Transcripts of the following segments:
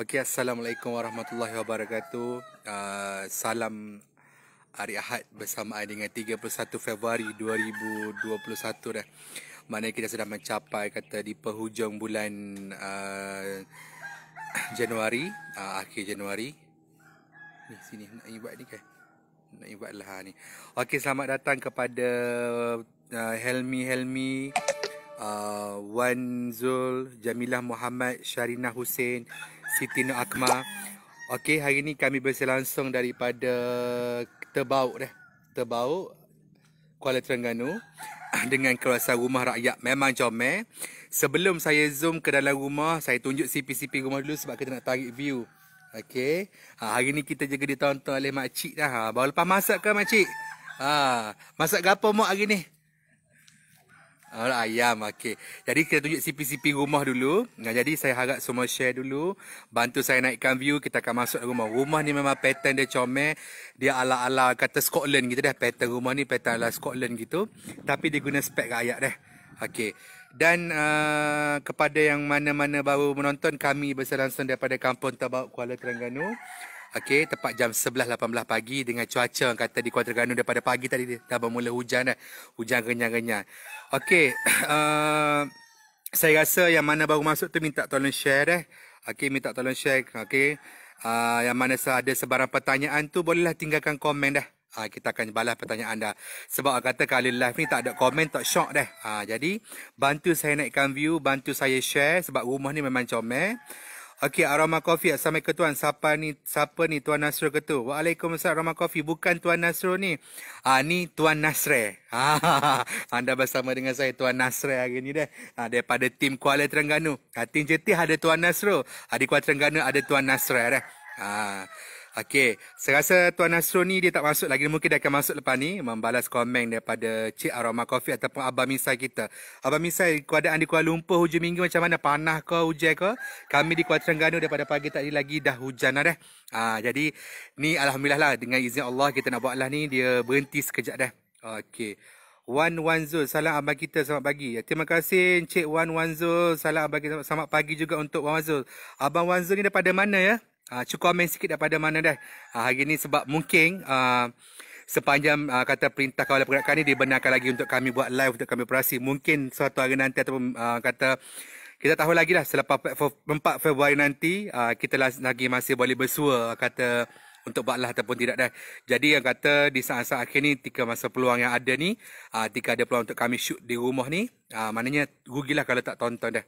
Okey, Assalamualaikum warahmatullahi wabarakatuh. Salam hari Ahad bersamaan dengan 31 Februari 2021 dah. Mana kita sudah mencapai kata di penghujung bulan Januari, akhir Januari. Ni sini nak buat ni kan? Nak buat lah ni. Okey, selamat datang kepada Helmi, Wan Zul, Jamilah Muhammad, Sharina Hussein, Siti Nur Akmal. Okey, hari ni kami berlangsung daripada Terbau, Kuala Terengganu dengan kawasan rumah rakyat. Memang comel. Sebelum saya zoom ke dalam rumah, saya tunjuk CP-CP rumah dulu sebab kita nak tarik view. Okey. Hari ni kita juga ditonton oleh makcik dah. Baru lepas masak ke makcik? Masak apa mak hari ni? Ayam, okey. Jadi kita tunjuk CP-CP rumah dulu. Jadi saya harap semua share dulu. Bantu saya naikkan view. Kita akan masuk rumah. Rumah ni memang pattern dia comel. Dia ala-ala kata Scotland gitu dah. Pattern rumah ni pattern ala Scotland gitu. Tapi dia guna spek rakyat dah. Okey. Dan kepada yang mana-mana baru menonton, kami berlangsung daripada Kampung Terbau, Kuala Terengganu. Okey, tepat jam 11.18 pagi dengan cuaca yang kata di Kuala Terengganu daripada pagi tadi dah bermula hujan dah. Hujan renyah-renyah. Okey, saya rasa yang mana baru masuk tu minta tolong share dah. Okey, minta tolong share. Okey. Yang mana ada sebarang pertanyaan tu bolehlah tinggalkan komen dah. Kita akan balas pertanyaan anda. Sebab kata kalau live ni tak ada komen, tak syok dah. Jadi, bantu saya naikkan view, bantu saya share sebab rumah ni memang comel. Okey, Aroma Coffee. Assalamualaikum tuan. Siapa ni Tuan Nasrul ke tu? Waalaikumsalam Aroma Coffee. Bukan Tuan Nasrul ni. Ni Tuan Nasre. Anda bersama dengan saya Tuan Nasre hari ni dah. Daripada tim Kuala Terengganu. Tim Jetih ada Tuan Nasrul. Di Kuala Terengganu ada Tuan Nasre dah. Okey, saya rasa Tuan Nasrul ni dia tak masuk lagi. Mungkin dia akan masuk lepas ni membalas komen daripada Cik Aroma Coffee ataupun Abang Misai kita. Abang Misai, keadaan di Kuala Lumpur hujung minggu macam mana? Panah ke, hujan ke? Kami di Kuala Terengganu daripada pagi tadi lagi dah hujan dah. Jadi ni alhamdulillah lah, dengan izin Allah kita nak buat lah ni, dia berhenti sekejap dah. Okey. Wan Zul, salam abang kita, selamat pagi. Terima kasih Encik Wan Zul. Salam abang kita, selamat pagi juga untuk Wan Zul. Abang Wan Zul ni daripada mana ya? Cukup komen sikit daripada mana dah. Hari ni sebab mungkin sepanjang kata perintah kawalan pergerakan ni dibenarkan lagi untuk kami buat live, untuk kami operasi. Mungkin suatu hari nanti ataupun kata kita tahu lagi lah selepas 4 Februari nanti kita lagi masih boleh bersua kata untuk buat live ataupun tidak dah. Jadi yang kata di saat-saat akhir ni, tika masa peluang yang ada ni, tika ada peluang untuk kami shoot di rumah ni, maknanya rugilah kalau tak tonton dah.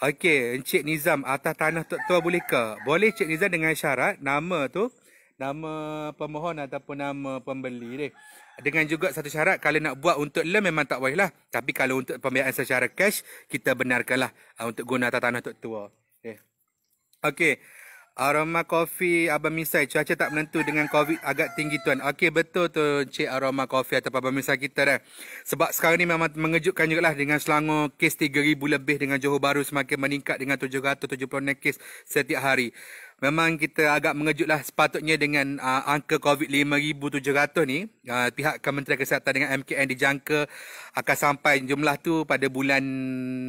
Okey, Encik Nizam, atas tanah Tok Tua boleh ke? Boleh Encik Nizam dengan syarat nama tu, nama pemohon ataupun nama pembeli deh. Dengan juga satu syarat, kalau nak buat untuk loan memang tak boleh lah. Tapi kalau untuk pembiayaan secara cash, kita benarkanlah untuk guna atas tanah Tok Tua. Okey. Aroma Coffee, Abang Misai, cuaca tak menentu dengan COVID agak tinggi tuan. Okey, betul tu Cik Aroma Coffee atau Abang Misai kita dah. Sebab sekarang ni memang mengejutkan juga lah dengan Selangor kes 3,000 lebih, dengan Johor Bahru semakin meningkat dengan 776 kes setiap hari. Memang kita agak mengejut lah. Sepatutnya dengan angka COVID 5,700 ni, pihak Kementerian Kesihatan dengan MKN dijangka akan sampai jumlah tu pada bulan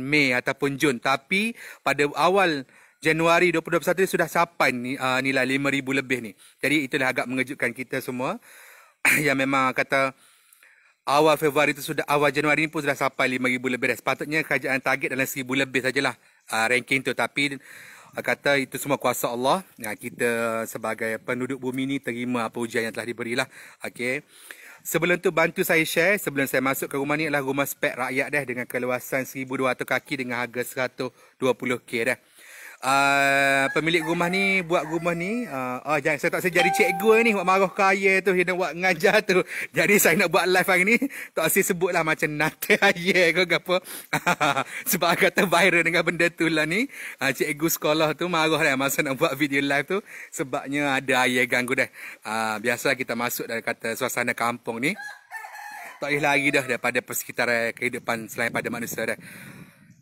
Mei ataupun Jun. Tapi pada awal Januari 2021 ni sudah sampai nilai 5,000 lebih ni. Jadi itulah agak mengejutkan kita semua. Yang memang kata awal Februari itu awal Januari ni pun sudah sampai 5,000 lebih dah. Sepatutnya kerajaan target dalam 1,000 lebih sajalah ranking tu. Tapi kata itu semua kuasa Allah. Kita sebagai penduduk bumi ni terima apa ujian yang telah diberilah. Okey. Sebelum tu bantu saya share, sebelum saya masuk ke rumah ni, adalah rumah spek rakyat dah dengan keluasan 1,200 kaki dengan harga 120k dah. Pemilik rumah ni buat rumah ni jangan, saya tak saya jadi cikgu ni buat marah kaya tu, dia nak buat ngajar tu. Jadi saya nak buat live hari ni tak saya sebutlah macam nate ayah ke apa. Sebab kata viral dengan benda tu lah ni. Cikgu sekolah tu marah dah masa nak buat video live tu sebabnya ada ayah ganggu dah. Biasalah kita masuk dari kata suasana kampung ni, tak boleh lari dah daripada persekitaran kehidupan selain pada manusia dah.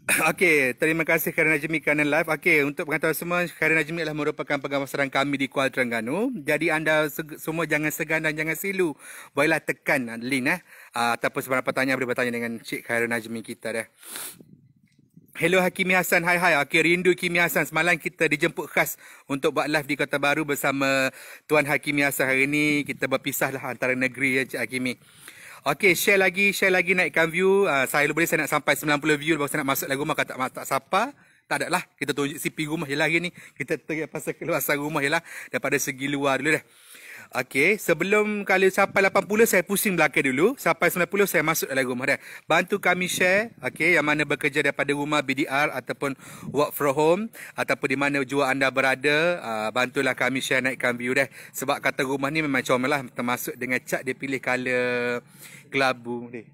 Okey, terima kasih Khairul Najmi kerana live. Okey, untuk pengetahuan semua, Khairul Najmi adalah merupakan pengamasaran kami di Kuala Terengganu. Jadi anda semua jangan segan dan jangan silu. Bolehlah tekan link ataupun sebarang pertanyaan boleh bertanya dengan Cik Khairul Najmi kita dah. Hello Hakimi Hassan, hai. Okey, rindu Kimi Hassan. Semalam kita dijemput khas untuk buat live di Kota Baru bersama Tuan Hakimi Hassan. Hari ni kita berpisah lah antara negeri ya Cik Hakimi. Okey, share lagi naikkan view. Saya boleh saya nak sampai 90 view baru saya nak masuk lagu rumah. Kata tak sapa. Tak ada lah. Kita tunjuk CP rumah je lah hari ni. Kita tengok pasal keluasan rumah je lah. Daripada segi luar dulu dah. Okey, sebelum kali sampai 80 saya pusing belakang dulu. Sampai 90 saya masuk dalam rumah dah. Bantu kami share, okey, yang mana bekerja daripada rumah BDR ataupun work from home ataupun di mana jua anda berada, bantulah kami share naikkan view dah. Sebab kata rumah ni memang comel lah, termasuk dengan cat dia pilih color kelabu ni.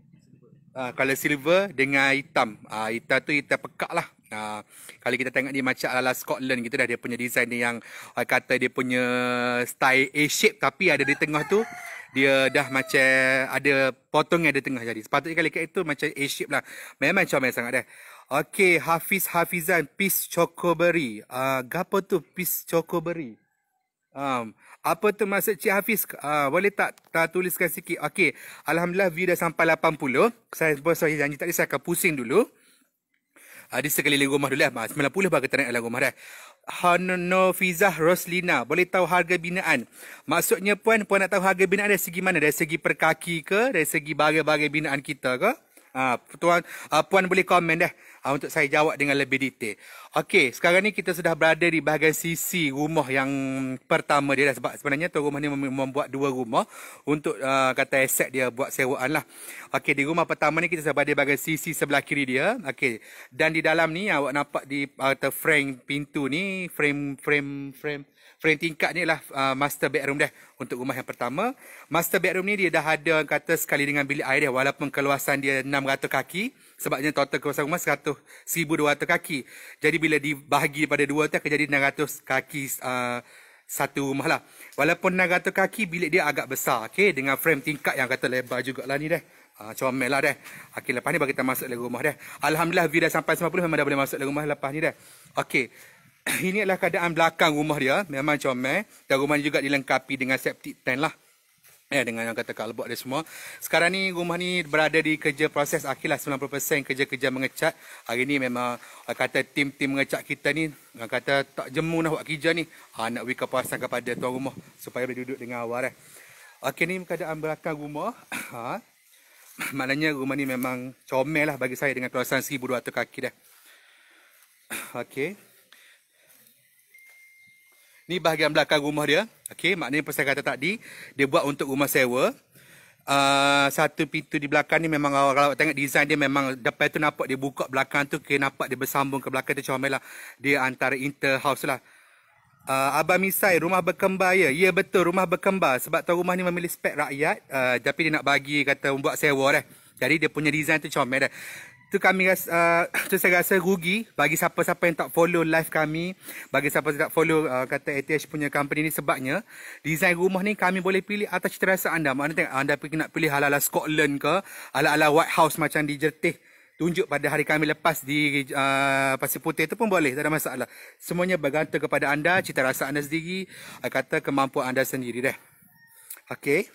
Color silver dengan hitam. Hitam tu hitam pekak lah. Kalau kita tengok ni macam ala Scotland gitu dah, dia punya design ni yang kata dia punya style A-shape tapi ada di tengah tu dia dah macam ada potongan di tengah jadi. Sepatutnya kali kat itu macam A-shape lah. Memang comel sangat dah. Okey, Hafizan Peace Chocoberry. Gapo tu Peace Chocoberry? Apa tu maksud Cik Hafiz? Boleh tak tuliskan sikit? Okey, alhamdulillah view dah sampai 80. Saya janji tadi saya akan pusing dulu. Di sekeliling rumah dulu lah. 90 baru kita naik dalam rumah dah. Hanofizah Roslina. Boleh tahu harga binaan? Maksudnya puan nak tahu harga binaan dari segi mana? Dari segi per kaki ke? Dari segi barang-barang binaan kita ke? Puan boleh komen dah untuk saya jawab dengan lebih detail. Okey, sekarang ni kita sudah berada di bahagian sisi rumah yang pertama dia dah. Sebab sebenarnya tuan rumah ni membuat dua rumah untuk kata aset dia buat sewaan lah. Okey, di rumah pertama ni kita sudah berada di bahagian sisi sebelah kiri dia. Okey, dan di dalam ni awak nampak di frame pintu ni, frame tingkat ni lah master bedroom dah untuk rumah yang pertama. Master bedroom ni dia dah ada kata sekali dengan bilik air dia, walaupun keluasan dia 600 kaki. Sebabnya total keluasan rumah 1,200 kaki. Jadi bila dibahagi pada dua tu akan jadi 600 kaki satu rumah lah. Walaupun 600 kaki bilik dia agak besar. Okay, dengan frame tingkat yang kata lebar jugalah ni dah. Comel lah dah. Okay, lepas ni bagi kita masuk dalam rumah dah. Alhamdulillah view dah sampai 90 memang dah boleh masuk dalam rumah lepas ni dah. Okay. Ini adalah keadaan belakang rumah dia. Memang comel. Dan rumah ni juga dilengkapi dengan septic tank lah. Dengan yang kata kalbok dia semua. Sekarang ni rumah ni berada di kerja proses akhir lah. 90% kerja-kerja mengecat. Hari ni memang kata tim-tim mengecat kita ni kata tak jemu nak buat kerja ni. Nak beri kepuasan kepada tuan rumah supaya boleh duduk dengan awal. Okey, ni keadaan belakang rumah. Maknanya rumah ni memang comel lah bagi saya dengan keluasan 1,200 kaki dah. Okey. Ni bahagian belakang rumah dia. Okey, maknanya apa saya kata tadi, dia buat untuk rumah sewa. Satu pintu di belakang ni memang kalau tengok design dia memang depan tu nampak dia buka belakang tu, nampak dia bersambung ke belakang tu comel lah. Dia antara inter-house lah. Abang Misai, rumah berkembar ya? Ya betul, rumah berkembar. Sebab tahu rumah ni memilih spek rakyat. Tapi dia nak bagi kata buat sewa dah. Jadi dia punya design tu comel dah. Tu kami rasa, tu saya rasa rugi bagi siapa-siapa yang tak follow live kami, bagi siapa yang tak follow kata ATH punya company ni, sebabnya design rumah ni kami boleh pilih atas cita rasa anda. Maknanya tengok anda nak pilih ala-ala Scotland ke, ala-ala White House macam di Jertih tunjuk pada hari kami lepas di Pasir Putih tu pun boleh, tak ada masalah. Semuanya bergantung kepada anda, cita rasa anda sendiri, kata kemampuan anda sendiri dah. Okey.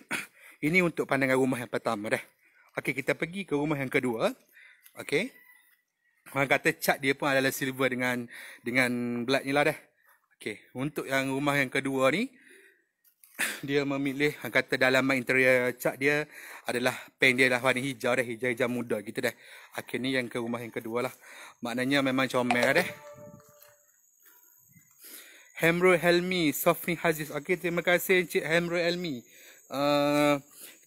Ini untuk pandangan rumah yang pertama dah. Okey, kita pergi ke rumah yang kedua. Okey. Orang kata cat dia pun adalah silver dengan black ni lah dah. Okey, untuk yang rumah yang kedua ni dia memilih kata dalaman interior cat dia adalah paint dia lah warna hijau dah, hijau-hijau muda gitu dah. Okey, ni yang ke rumah yang kedua lah. Maknanya memang comel dah. Hemro Helmi, Sofni Haziz. Okey, terima kasih Encik Hemro Helmi.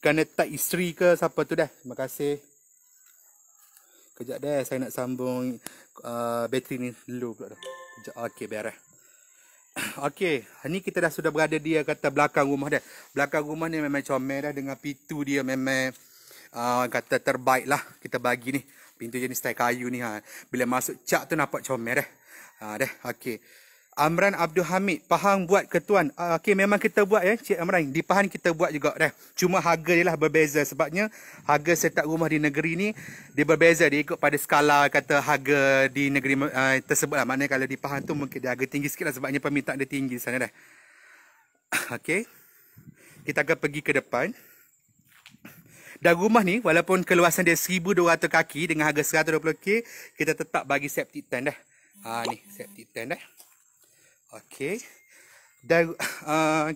Kerana tak isteri ke siapa tu dah. Terima kasih. Kejap dah, saya nak sambung bateri ni low pula dah. Kejap, okey, beres. Okey, ni kita dah sudah berada di kata belakang rumah dah. Belakang rumah ni memang comel dah dengan pintu dia memang kata terbaik lah kita bagi ni. Pintu jenis style kayu ni Bila masuk cat tu nampak comel dah. Dah, okey. Amran Abdul Hamid, Pahang buat ke tuan? Okey, memang kita buat ya, Cik Amran. Di Pahang kita buat juga dah. Cuma harga dia lah berbeza. Sebabnya harga setak rumah di negeri ni dia berbeza. Dia ikut pada skala kata harga di negeri tersebut lah. Maknanya kalau di Pahang tu mungkin dia harga tinggi sikit lah. Sebabnya permintaan dia tinggi sana dah. Okey. Kita akan pergi ke depan. Dan rumah ni walaupun keluasan dia 1,200 kaki dengan harga 120k, kita tetap bagi septic tank dah. Ni septic tank dah. Okey. Dan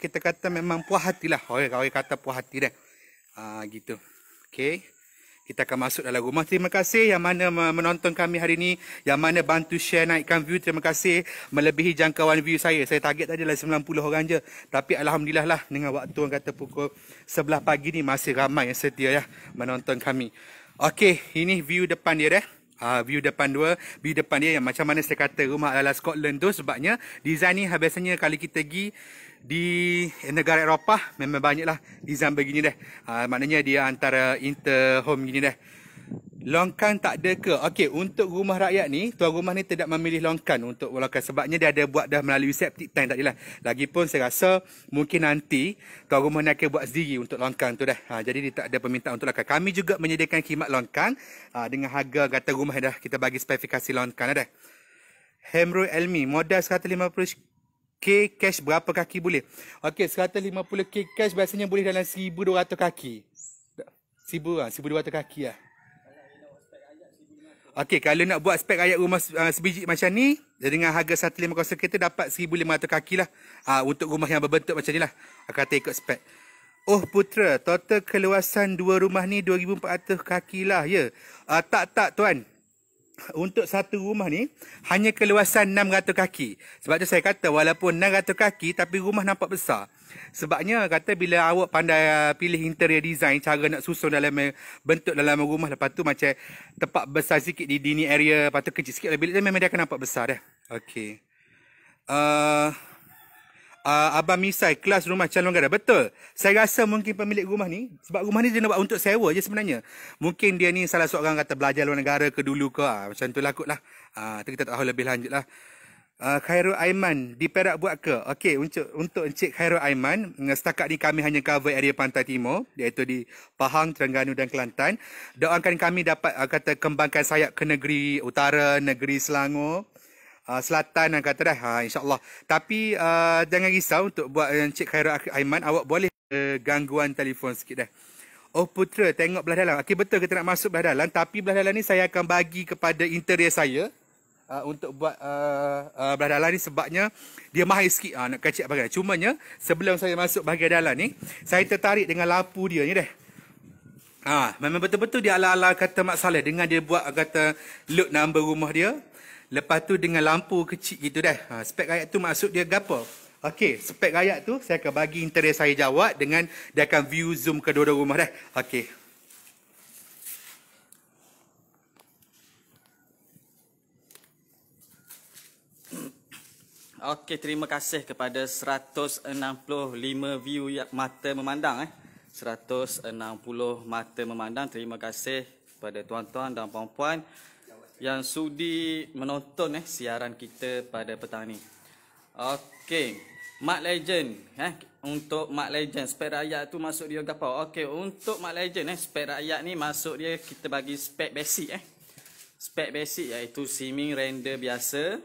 kita kata memang puas hatilah. Orang kata puas hati dah. Gitu. Okey. Kita akan masuk dalam rumah. Terima kasih yang mana menonton kami hari ini, yang mana bantu share naikkan view. Terima kasih, melebihi jangkauan view saya. Saya target tadi lah 90 orang je. Tapi alhamdulillah lah, dengan waktu orang kata pukul 11 pagi ni masih ramai yang setia ya menonton kami. Okey, ini view depan dia dah. View depan dia yang macam mana saya kata rumah ala Scotland tu, sebabnya design ni biasanya kali kita pergi di negara Eropah memang banyaklah design begini dah. Maknanya dia antara inter home gini dah. Longkan tak ada ke? Okey, untuk rumah rakyat ni, tuan rumah ni tidak memilih longkan untuk longkan sebabnya dia ada buat dah melalui septic tank tadi lah. Lagipun saya rasa mungkin nanti tuan rumah ni akan buat sendiri untuk longkan tu dah. Jadi dia tak ada permintaan untuk longkan. Kami juga menyediakan khidmat longkan dengan harga kata rumah dah kita bagi spesifikasi longkan dah. Hemroy Elmi, modal 150k cash berapa kaki boleh? Okey, 150k cash biasanya boleh dalam 1,200 kaki. 1,200 kaki lah. Okey, kalau nak buat spek rakyat rumah sebiji macam ni, dengan harga 150 kita dapat 1,500 kaki lah. Untuk rumah yang berbentuk macam ni lah. Kata ikut spek. Oh Putra, total keluasan dua rumah ni 2,400 kaki lah ya. Tak tuan. Untuk satu rumah ni hanya keluasan 600 kaki. Sebab tu saya kata walaupun 600 kaki tapi rumah nampak besar. Sebabnya kata bila awak pandai pilih interior design, cara nak susun dalam bentuk dalam rumah, lepas tu macam tempat besar sikit di dini area, lepas tu kecil sikit bilik dia memang dia akan nampak besar dah. Okey. Abang Misai, kelas rumah calon negara. Betul. Saya rasa mungkin pemilik rumah ni, sebab rumah ni dia nak buat untuk sewa je sebenarnya. Mungkin dia ni salah seorang kata belajar luar negara ke dulu ke. Macam tu lah kot lah. Kita tak tahu lebih lanjut lah. Khairul Aiman, di Perak buat ke? Okey, untuk Encik Khairul Aiman, setakat ni kami hanya cover area Pantai Timur, iaitu di Pahang, Terengganu dan Kelantan. Doakan kami dapat kata kembangkan sayap ke negeri utara, negeri Selangor, Selatan dan kata dah, insyaAllah. Tapi jangan risau untuk buat Encik Khairul Aiman, awak boleh gangguan telefon sikit dah. Oh Putra, tengok belah dalam. Okey, betul kita nak masuk belah dalam, tapi belah dalam ni saya akan bagi kepada interior saya untuk buat belah dalam ni sebabnya dia mahir sikit nak kacik bahagian. Cumanya sebelum saya masuk bahagian dalam ni, saya tertarik dengan lampu dia ni dah. Memang betul-betul dia ala-ala kata Mak Saleh dengan dia buat kata look number rumah dia. Lepas tu dengan lampu kecil gitu dah. Spek rakyat tu maksud dia gapo? Okey, spek rakyat tu saya akan bagi interior saya jawab dengan dia akan view zoom kedua-dua rumah dah. Okey. Okey, terima kasih kepada 165 view mata memandang 160 mata memandang. Terima kasih kepada tuan-tuan dan puan-puan yang sudi menonton siaran kita pada petang ni. Okey, Mak Legend untuk Mak Legend spek rakyat tu masuk dia gapo? Okey, untuk Mak Legend spek rakyat ni masuk dia kita bagi spek basic Spek basic iaitu ceiling render biasa.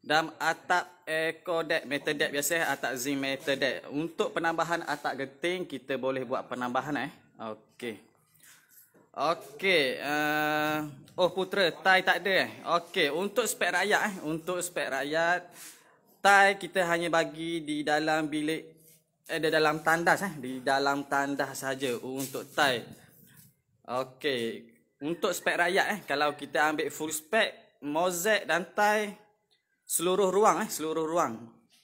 Dan atap eco deck, metal deck biasa, atap zinc metal deck. Untuk penambahan atap genting kita boleh buat penambahan Okey. Okey, oh Putra, tie tak ada Okey, untuk spek rakyat untuk spek rakyat, tie kita hanya bagi di dalam bilik di dalam tandas di dalam tandas saja untuk tie. Okey, untuk spek rakyat kalau kita ambil full spek, mozaik dan tie seluruh ruang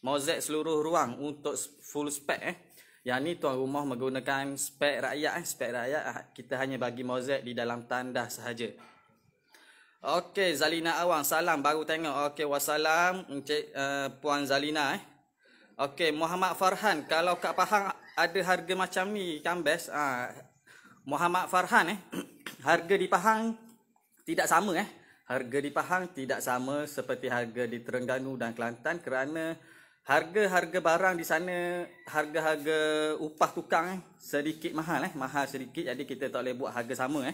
mozaik seluruh ruang untuk full spek Yang ni tuan rumah menggunakan spek rakyat spek rakyat kita hanya bagi mozaik di dalam tandas sahaja. Okey, Zalina Awang, salam baru tengok. Okey, wassalam Encik Puan Zalina Okey, Muhammad Farhan, kalau kat Pahang ada harga macam ni kan best. Muhammad Farhan harga di Pahang tidak sama Harga di Pahang tidak sama seperti harga di Terengganu dan Kelantan kerana harga-harga barang di sana, harga-harga upah tukang sedikit mahal mahal sedikit, jadi kita tak boleh buat harga sama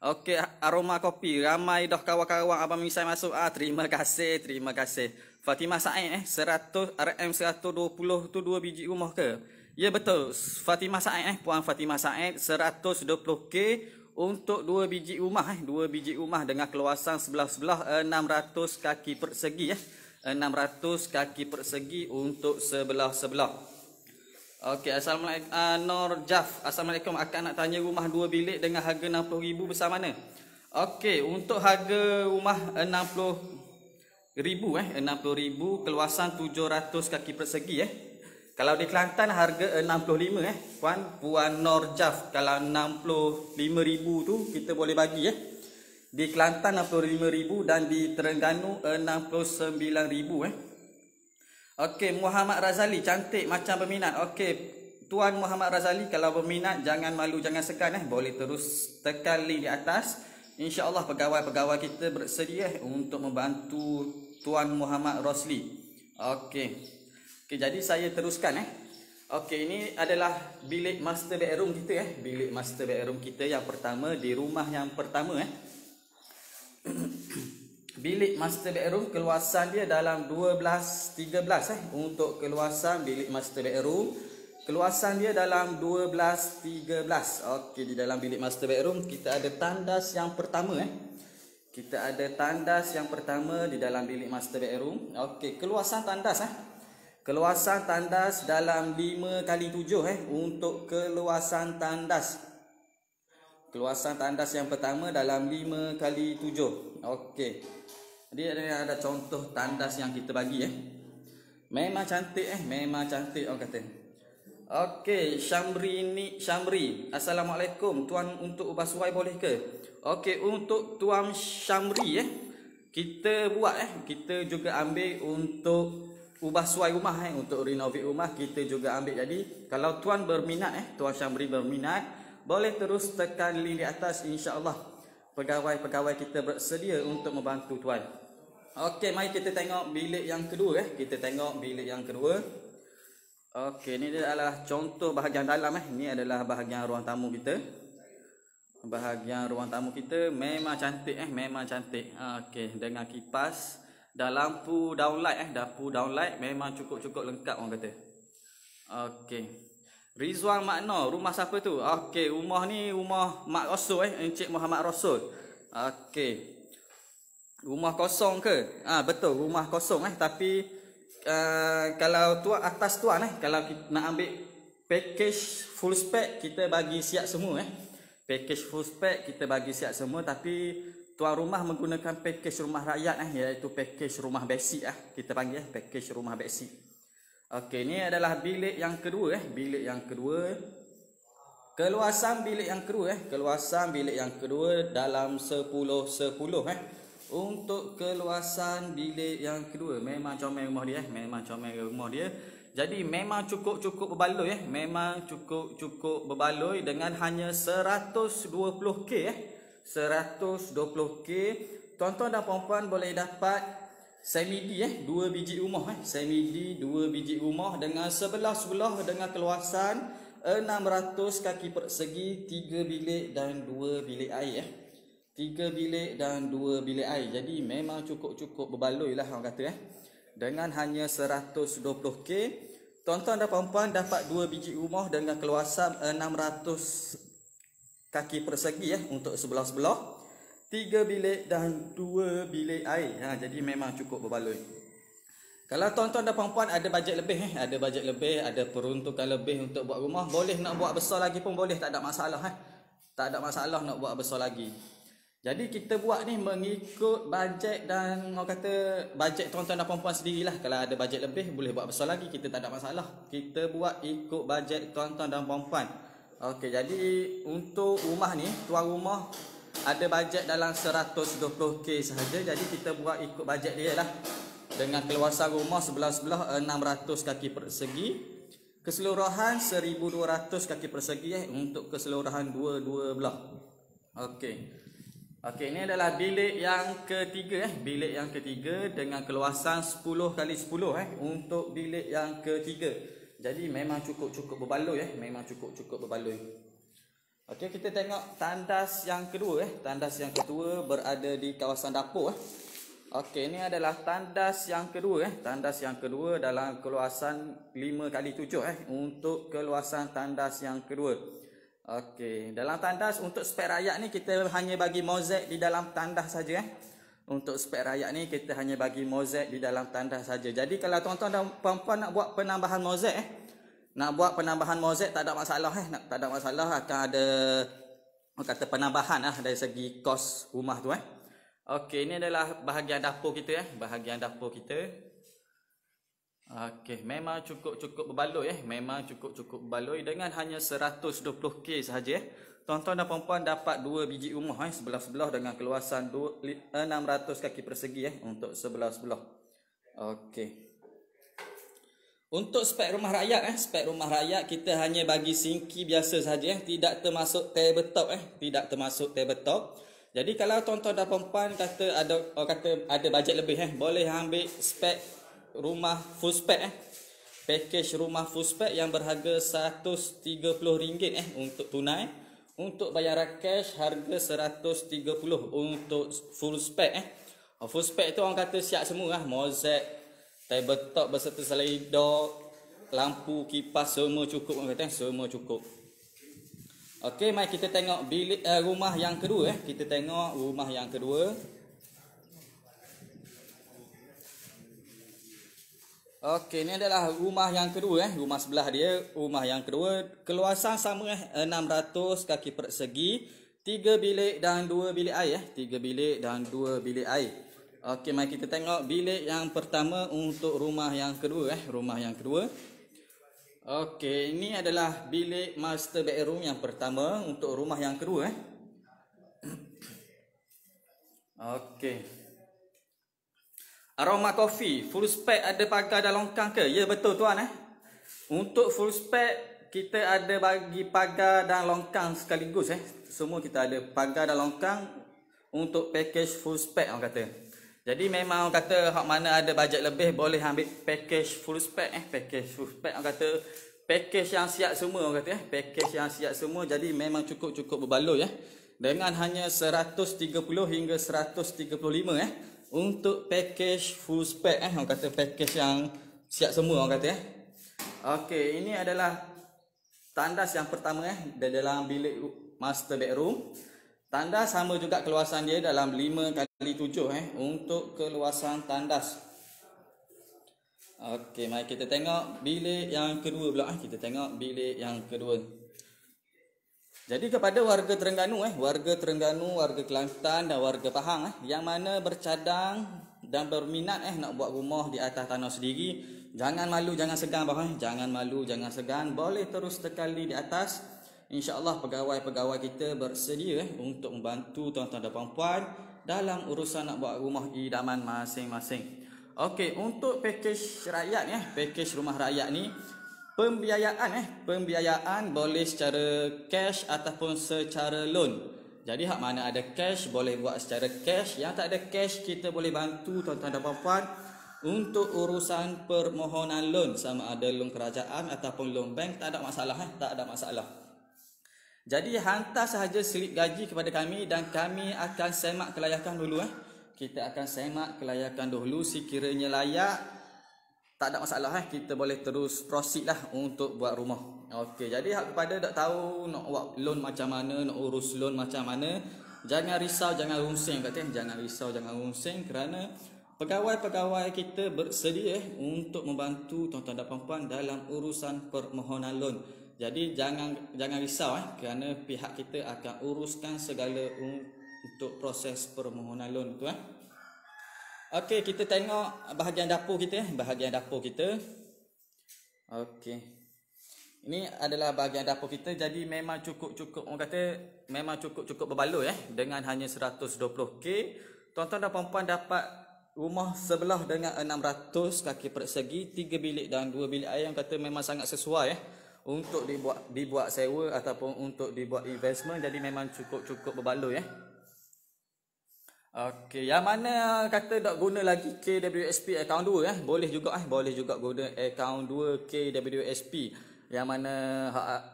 Okey, Aroma Kopi, ramai dah kawan-kawan Abang Misai masuk. Terima kasih. Fatimah Said 100 RM 120 tu 2 biji rumah ke? Ya betul, Fatimah Said Puan Fatimah Said 120k untuk 2 biji rumah 2 biji rumah dengan keluasan sebelah-sebelah 600 kaki persegi 600 kaki persegi untuk sebelah-sebelah. Okey, assalamualaikum Nur Jaf. Assalamualaikum, akan nak tanya rumah 2 bilik dengan harga 60,000 besar mana? Okey, untuk harga rumah 60,000 60,000 keluasan 700 kaki persegi Kalau di Kelantan harga 65 Puan Nur Jaf. Kalau 65,000 tu kita boleh bagi Di Kelantan 65,000 dan di Terengganu 69,000 Okey, Muhammad Razali, cantik macam berminat. Okey, Tuan Muhammad Razali, kalau berminat jangan malu, jangan segan boleh terus tekan link di atas. InsyaAllah pegawai-pegawai kita bersedia untuk membantu Tuan Muhammad Rosli. Okey. Okey, jadi saya teruskan Okey, ini adalah bilik master bedroom kita Bilik master bedroom kita yang pertama di rumah yang pertama Bilik master bedroom keluasan dia dalam 12-13 Untuk keluasan bilik master bedroom, keluasan dia dalam 12-13. Okey, di dalam bilik master bedroom kita ada tandas yang pertama Kita ada tandas yang pertama di dalam bilik master bedroom. Okey, keluasan tandas Keluasan tandas dalam 5x7 untuk keluasan tandas. Keluasan tandas yang pertama dalam 5x7. Okey. Dia ada contoh tandas yang kita bagi Memang cantik memang cantik orang kata. Okey, Syamri. Assalamualaikum. Tuan, untuk ubah suai boleh ke? Okey, untuk Tuan Syamri kita buat kita juga ambil untuk ubah suai rumah untuk renovate rumah kita juga ambil. Jadi kalau tuan berminat Tuan Syamri berminat, boleh terus tekan link di atas. InsyaAllah pegawai-pegawai kita bersedia untuk membantu tuan. Okey, mari kita tengok bilik yang kedua Kita tengok bilik yang kedua. Okey, ini adalah contoh bahagian dalam Ini adalah bahagian ruang tamu kita. Bahagian ruang tamu kita memang cantik memang cantik. Okey, dengan kipas dan lampu downlight lampu downlight memang cukup-cukup lengkap orang kata. Okey. Rizwan Makno, rumah siapa tu? Okey, rumah ni rumah Mak Rasul Encik Muhammad Rasul. Okey. Rumah kosong ke? Betul, rumah kosong tapi kalau tuan atas tuan kalau kita nak ambil package full spec kita bagi siap semua Package full spec kita bagi siap semua, tapi tuan rumah menggunakan package rumah rakyat iaitu package rumah basic kita panggil package rumah basic. Okey, ini adalah bilik yang kedua bilik yang kedua. Keluasan bilik yang kedua keluasan bilik yang kedua dalam 10-10 Untuk keluasan bilik yang kedua memang comel rumah dia memang comel rumah dia. Jadi memang cukup berbaloi memang cukup berbaloi dengan hanya 120k 120k. Tuan-tuan dan puan-puan boleh dapat semi-D 2 biji rumah semi-D 2 biji rumah dengan sebelah-sebelah dengan keluasan 600 kaki persegi, 3 bilik dan 2 bilik air 3 bilik dan 2 bilik air. Jadi memang cukup berbaloi lah orang kata Dengan hanya 120k, tuan-tuan dan puan-puan dapat 2 biji rumah dengan keluasan 600 kaki persegi untuk sebelah-sebelah, 3 bilik dan 2 bilik air. Jadi memang cukup berbaloi. Kalau tuan-tuan dan puan-puan ada bajet lebih ada peruntukan lebih untuk buat rumah, boleh nak buat besar lagi pun boleh, tak ada masalah Tak ada masalah nak buat besar lagi. Jadi kita buat ni mengikut bajet dan orang kata bajet tuan-tuan dan puan-puan sendirilah. Kalau ada bajet lebih boleh buat besar lagi, kita tak ada masalah. Kita buat ikut bajet tuan-tuan dan puan-puan. Okey, jadi untuk rumah ni tuan rumah ada bajet dalam 120k sahaja. Jadi kita buat ikut bajet dia lah. Dengan keluasan rumah sebelah-sebelah 600 kaki persegi, keseluruhan 1200 kaki persegi untuk keseluruhan dua belah. Okey. Okey, ini adalah bilik yang ketiga bilik yang ketiga dengan keluasan 10x10 untuk bilik yang ketiga. Jadi memang cukup berbaloi memang cukup berbaloi. Okey, kita tengok tandas yang kedua tandas yang kedua berada di kawasan dapur Okey, ini adalah tandas yang kedua tandas yang kedua dalam keluasan 5x7 untuk keluasan tandas yang kedua. Okey, dalam tandas untuk spek rayak ni kita hanya bagi mozaik di dalam tandas saja Untuk spek rayak ni kita hanya bagi mozaik di dalam tandas saja. Jadi kalau tuan-tuan dan puan-puan nak buat penambahan mozaik nak buat penambahan mozaik tak ada masalah tak ada masalah, akan ada kata penambahan dari segi kos rumah tu Okey, ini adalah bahagian dapur kita bahagian dapur kita. Okey, memang cukup berbaloi memang cukup berbaloi dengan hanya 120k sahaja Tuan-tuan dan puan-puan dapat 2 biji rumah sebelah-sebelah dengan keluasan 600 kaki persegi untuk sebelah-sebelah. Okey. Untuk spek rumah rakyat kita hanya bagi sinki biasa saja tidak termasuk tabletop tidak termasuk tabletop. Jadi kalau tuan-tuan dan puan-puan kata ada bajet lebih boleh ambil spek rumah full spek package rumah full spek yang berharga RM130 untuk tunai. Untuk bayaran cash harga RM130 untuk full spek full spek tu orang kata siap semua mozaik, tabletop beserta slider, lampu, kipas semua cukup orang kata semua cukup. Okey, mari kita tengok bilik rumah yang kedua kita tengok rumah yang kedua. Okey, ini adalah rumah yang kedua rumah sebelah dia, rumah yang kedua. Keluasan sama 600 kaki persegi, 3 bilik dan 2 bilik air 3 bilik dan 2 bilik air. Okey, mari kita tengok bilik yang pertama untuk rumah yang kedua rumah yang kedua. Okey, ini adalah bilik master bedroom yang pertama untuk rumah yang kedua Okey. Aroma coffee, full spec ada pagar dan longkang ke? Ya, betul tuan Untuk full spec kita ada bagi pagar dan longkang sekaligus Semua kita ada pagar dan longkang untuk package full spec orang kata. Jadi memang orang kata hak mana ada bajet lebih boleh ambil package full spec package full spec orang kata package yang siap semua orang kata package yang siap semua. Jadi memang cukup berbaloi dengan hanya 130 hingga 135 untuk package full spec orang kata package yang siap semua orang kata Okey, ini adalah tandas yang pertama dalam bilik master bedroom. Tandas sama juga keluasan dia dalam 5x7 untuk keluasan tandas. Okey, mari kita tengok bilik yang kedua pula kita tengok bilik yang kedua. Jadi kepada warga Terengganu warga Kelantan dan warga Pahang yang mana bercadang dan berminat nak buat rumah di atas tanah sendiri, jangan malu, jangan segan jangan malu, jangan segan, boleh terus tekali di atas. InsyaAllah pegawai-pegawai kita bersedia untuk membantu tuan-tuan dan puan-puan dalam urusan nak buat rumah idaman masing-masing. Okey, untuk package rakyat package rumah rakyat ni pembiayaan boleh secara cash ataupun secara loan. Jadi hak mana ada cash boleh buat secara cash, yang tak ada cash kita boleh bantu tuan-tuan dan puan-puan untuk urusan permohonan loan, sama ada loan kerajaan ataupun loan bank, tak ada masalah tak ada masalah. Jadi hantar sahaja slip gaji kepada kami dan kami akan semak kelayakan dulu Kita akan semak kelayakan dulu, sekiranya layak tak ada masalah kita boleh terus proceed untuk buat rumah. Okey, jadi hak kepada tak tahu nak buat loan macam mana, nak urus loan macam mana, jangan risau, jangan rungsing jangan risau, jangan rungsing kerana pegawai-pegawai kita bersedia untuk membantu tuan-tuan dan puan-puan dalam urusan permohonan loan. Jadi jangan risau kerana pihak kita akan uruskan segala untuk proses permohonan loan tu Okey, kita tengok bahagian dapur kita Okey. Ini adalah bahagian dapur kita. Jadi memang cukup orang kata memang cukup berbaloi dengan hanya 120k. Tuan-tuan dan puan-puan dapat rumah sebelah dengan 600 kaki persegi, 3 bilik dan 2 bilik air yang kata memang sangat sesuai untuk dibuat sewa ataupun untuk dibuat investment. Jadi memang cukup berbaloi Okey, yang mana kata tak guna lagi KWSP account 2 boleh juga guna account 2 KWSP yang mana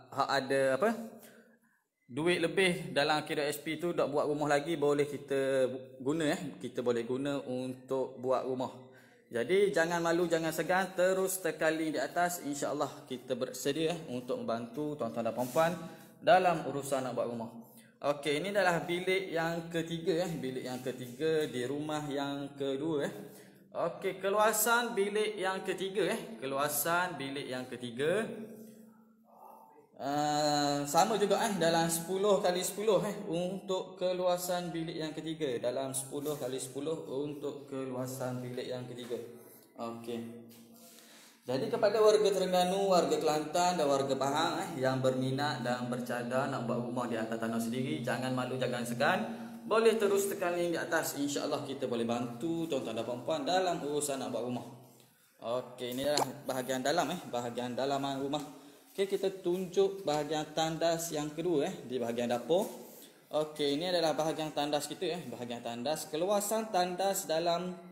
hak ada duit lebih dalam kira HP tu nak buat rumah lagi, boleh kita guna kita boleh guna untuk buat rumah. Jadi jangan malu, jangan segan, terus tekan link di atas. InsyaAllah kita bersedia untuk membantu tuan-tuan dan puan-puan dalam urusan nak buat rumah. Okey, ini adalah bilik yang ketiga bilik yang ketiga di rumah yang kedua Okey, keluasan bilik yang ketiga keluasan bilik yang ketiga sama juga dalam 10 kali 10 untuk keluasan bilik yang ketiga, dalam 10 kali 10 untuk keluasan bilik yang ketiga. Okey. Jadi kepada warga Terengganu, warga Kelantan dan warga Pahang yang berminat dan bercadar nak buat rumah di atas tanah sendiri, jangan malu, jangan segan. Boleh terus tekan link di atas. InsyaAllah kita boleh bantu tuan-tuan dan puan-puan dalam urusan nak buat rumah. Okey, ini adalah bahagian dalam bahagian dalaman rumah. Okey, kita tunjuk bahagian tandas yang kedua di bahagian dapur. Okey, ini adalah bahagian tandas kita bahagian tandas. Keluasan tandas dalam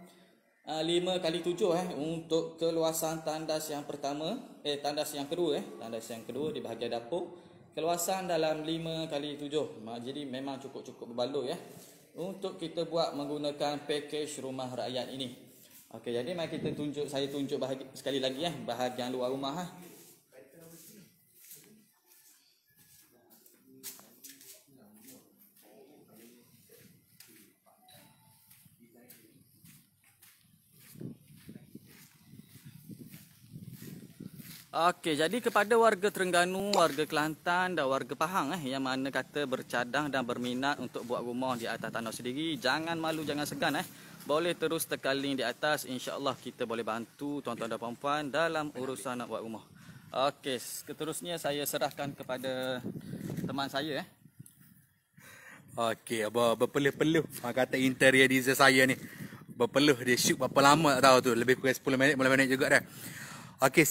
5 kali 7 untuk keluasan tandas yang pertama tandas yang kedua tandas yang kedua di bahagian dapur, keluasan dalam 5 kali 7. Jadi memang cukup berbaloi untuk kita buat menggunakan package rumah rakyat ini. Okey, jadi mari kita saya tunjuk sekali lagi bahagian luar rumah Okey, jadi kepada warga Terengganu, warga Kelantan dan warga Pahang yang mana kata bercadang dan berminat untuk buat rumah di atas tanah sendiri, jangan malu, jangan segan Boleh terus tekan link di atas. InsyaAllah kita boleh bantu tuan-tuan dan puan-puan dalam urusan nak buat rumah. Okey, seterusnya saya serahkan kepada teman saya Okey, berpeluh-peluh kata interior design saya ni. Berpeluh, dia shoot berapa lama tak tahu tu, lebih kurang 10 minit, 15 minit juga dah. Okey,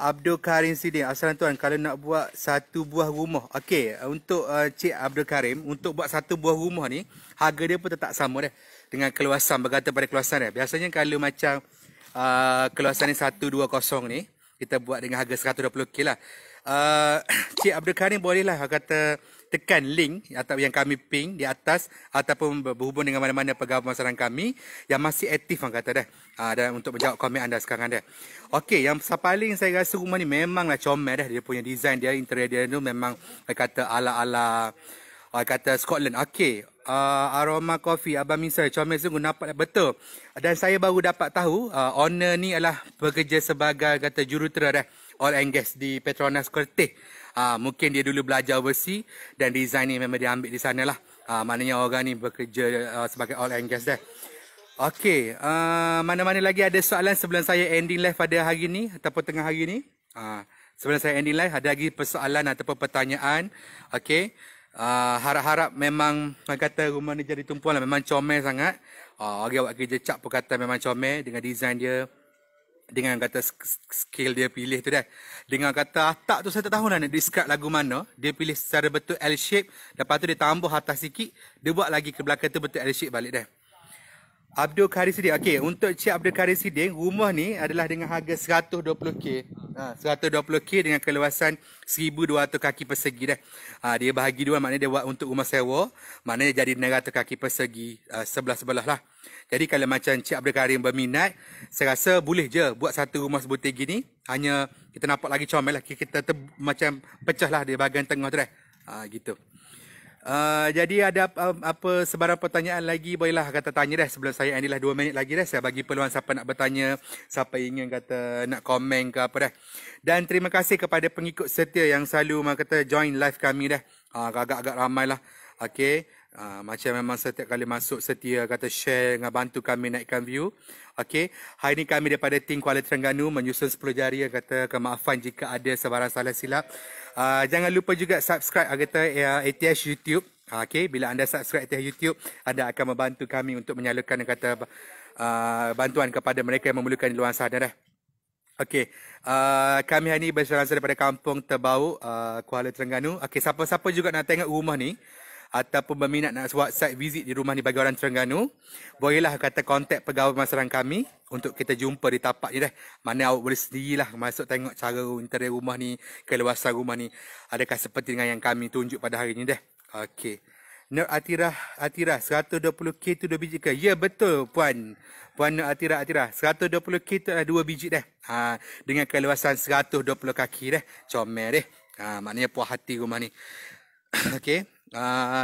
Abdul Karim Sidin. Assalamualaikum tuan, kalau nak buat satu buah rumah. Okey, untuk Cik Abdul Karim, untuk buat satu buah rumah ni, harga dia pun tetap sama dah dengan keluasan, berkata pada keluasan dia. Biasanya kalau macam keluasan ni 120 ni, kita buat dengan harga 120k lah. Cik Abdul Karim bolehlah kata tekan link atau yang kami ping di atas ataupun berhubung dengan mana-mana pegawai pemasaran kami yang masih aktif kata dah. Dan untuk menjawab komen anda sekarang dah. Okey, yang paling saya rasa rumah ni memanglah comel dah, dia punya design dia, interior dia tu memang kata ala-ala kata Scotland. Okey, aroma coffee Abang Misal comel sungguh, nampak betul. Dan saya baru dapat tahu owner ni adalah bekerja sebagai kata jurutera dah oil and gas di Petronas Kertih. Mungkin dia dulu belajar overseas dan design ni memang dia ambil di sana lah. Maknanya orang ni bekerja sebagai oil and gas dah. Okey, mana-mana lagi ada soalan sebelum saya ending live pada hari ni ataupun tengah hari ni? Sebelum saya ending live, ada lagi persoalan ataupun pertanyaan? Okey, harap-harap memang kata rumah ni jadi tumpuan lah, memang comel sangat. Orang buat kerja cap pun kata memang comel dengan design dia, dengan kata skill dia pilih tu dah. Dengan kata atap tu saya tak tahu nak describe lagu mana. Dia pilih secara betul L shape, lepas tu dia tambah atas sikit, dia buat lagi ke belakang tu betul L shape balik dah. Abdul Karim Sidin. Okey, untuk Cik Abdul Karim Sidin, rumah ni adalah dengan harga 120k. 120k dengan keluasan 1200 kaki persegi dah. Dia bahagi dua, maknanya dia buat untuk rumah sewa, maknanya jadi 900 kaki persegi sebelah-sebelah lah. Jadi kalau macam Cik Abdul Karim berminat, saya rasa boleh je buat satu rumah sebutir gini. Hanya kita nampak lagi comel lah, kita macam pecah lah di bahagian tengah tu dah. Gitu. Jadi ada apa sebarang pertanyaan lagi, bolehlah kata tanya dah sebelum saya inilah 2 minit lagi dah. Saya bagi peluang siapa nak bertanya, siapa ingin kata nak komen ke apa dah. Dan terima kasih kepada pengikut setia yang selalu kata join live kami dah. Agak-agak ramai lah. Okey. Macam memang setiap kali masuk setia kata share dengan bantu kami naikkan view. Okey, hari ini kami daripada tim Kuala Terengganu menyusun 10 jari, kata kemaafan jika ada sebarang salah silap. Jangan lupa juga subscribe kata ATH YouTube. Okey, bila anda subscribe ATH YouTube, anda akan membantu kami untuk menyalurkan kata bantuan kepada mereka yang memerlukan di luar sana dah. Okey, kami hari ini berserang daripada Kampung Terbau, Kuala Terengganu. Okey, siapa-siapa juga nak tengok rumah ni, ataupun berminat nak buat site visit di rumah ni bagi orang Terengganu, bolehlah kata kontak pegawai pemasaran kami untuk kita jumpa di tapak je dah. Mana awak boleh sendirilah masuk tengok cara interior rumah ni, keluasan rumah ni. Adakah seperti dengan yang kami tunjuk pada hari ni dah. Okey. Nur Atira 120k tu 2 biji ke? Ya betul puan. Puan Nur Atira 120k tu ada 2 biji dah. Dengan keluasan 120 kaki dah. Comel dah. Maknanya puas hati rumah ni. Okey.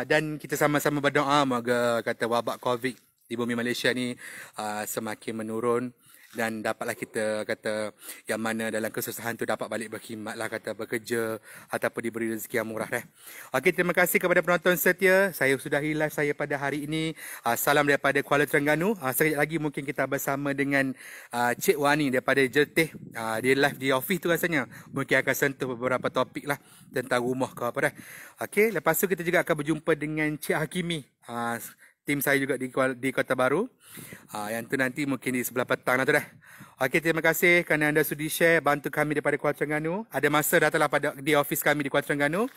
Dan kita sama-sama berdoa moga kata wabak Covid di bumi Malaysia ni semakin menurun dan dapatlah kita kata yang mana dalam kesusahan tu dapat balik berkhidmat lah, kata bekerja ataupun diberi rezeki yang murah dah. Okey, terima kasih kepada penonton setia. Saya sudahi live saya pada hari ini. Salam daripada Kuala Terengganu. Sekejap lagi mungkin kita bersama dengan Cik Wani daripada Jelteh. Dia live di office tu rasanya. Mungkin akan sentuh beberapa topik lah tentang rumah ke apa dah. Okey, lepas tu kita juga akan berjumpa dengan Cik Hakimi. Tim saya juga di Kota Baru. Yang tu nanti mungkin di sebelah petang lah tu dah. Okey, terima kasih kerana anda sudi share, bantu kami daripada Kuala Terengganu. Ada masa datanglah di office kami di Kuala Terengganu.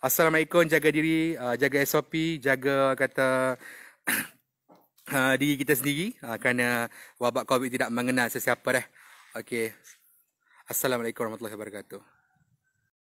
Assalamualaikum, jaga diri, jaga SOP, jaga kata diri kita sendiri kerana wabak Covid tidak mengenal sesiapa dah. Okey. Assalamualaikum warahmatullahi wabarakatuh.